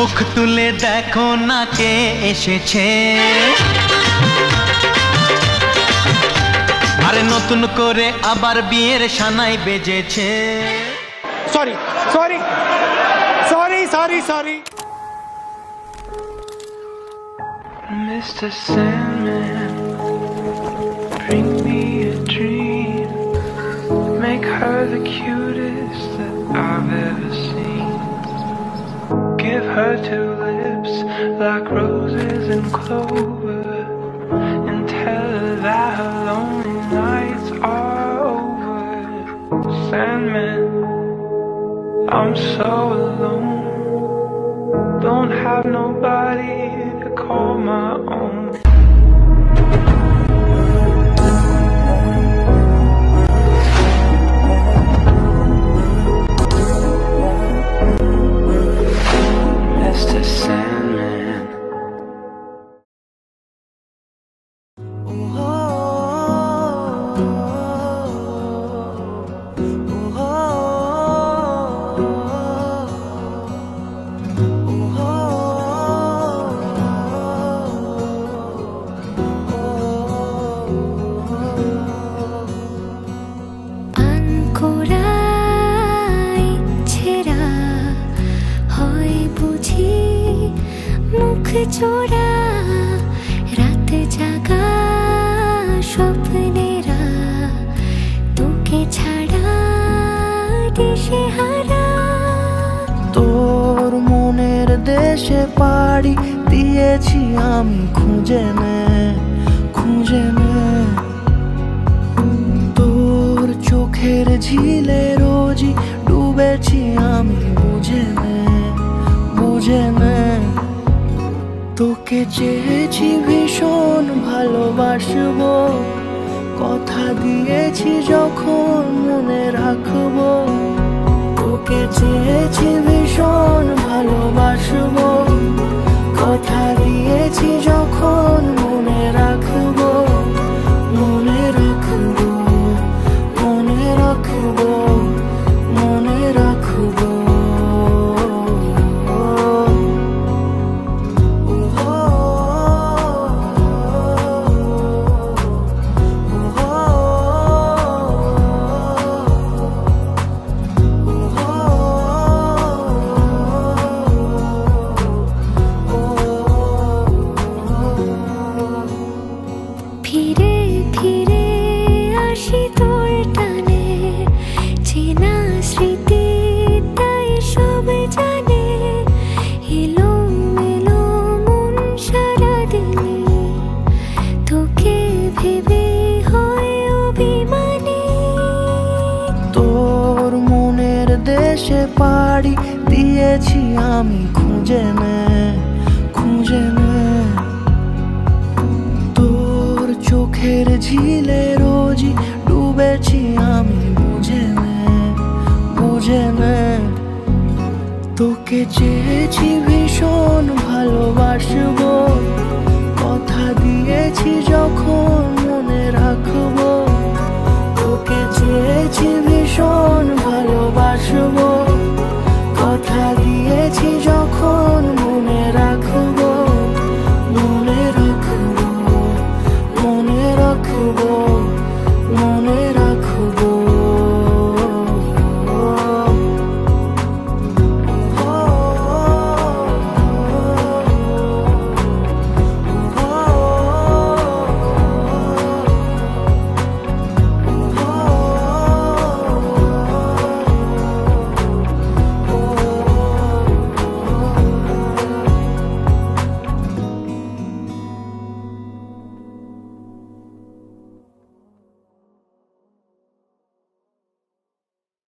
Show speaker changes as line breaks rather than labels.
মুখ তুলে দেখো না কে এসেছে, আরে নতুন করে আবার বিয়ের সানাই বেজেছে।
Sorry sorry sorry sorry sorry.
Mr. Sandman, bring me a dream. Make her the cutest that I've ever seen. Give her two lips like roses and clover, and tell her that her lonely nights are over. Sandman, I'm so alone, don't have nobody to call my own. Mr. Sandman.
চোরা রাত জাগা স্বপ্নেরা তোকে ছাড়া দিশেহারা।
তোর মনের দেশে পাড়ি দিয়েছি আমি, খুঁজে নে খুঁজে নে। তোর চোখের ঝিলে রোজই ডুবেছি আমি, বুঝে নে বুঝে নে। তোকে চেয়েছি ভীষণ ভালোবাসবো, কথা দিয়েছি যখন মনে রাখবো। তোকে চেয়েছি ভীষণ ভালোবাসবো, কথা দিয়েছি যখন মনে রাখবো। মনে রাখবো মনে রাখবো মনে রাখবো।
ফিরে ফিরে আসি তোর টানে, চেনা স্মৃতি তাই সব জানে। এলো মেলো মন সারাদিনে, তোকে ভেবে হয় অভিমানী।
তোর মনের দেশে পাড়ি দিয়েছি আমি, খুঁজে নে খুঁজে নে। তোর চোখের ঝিলে রোজই ডুবেছি আমি, বুঝে নে বুঝে নে। তোকে চেয়েছি ভীষণ ভালোবাসবো, কথা দিয়েছি যখন মনে রাখবো। তোকে চেয়েছি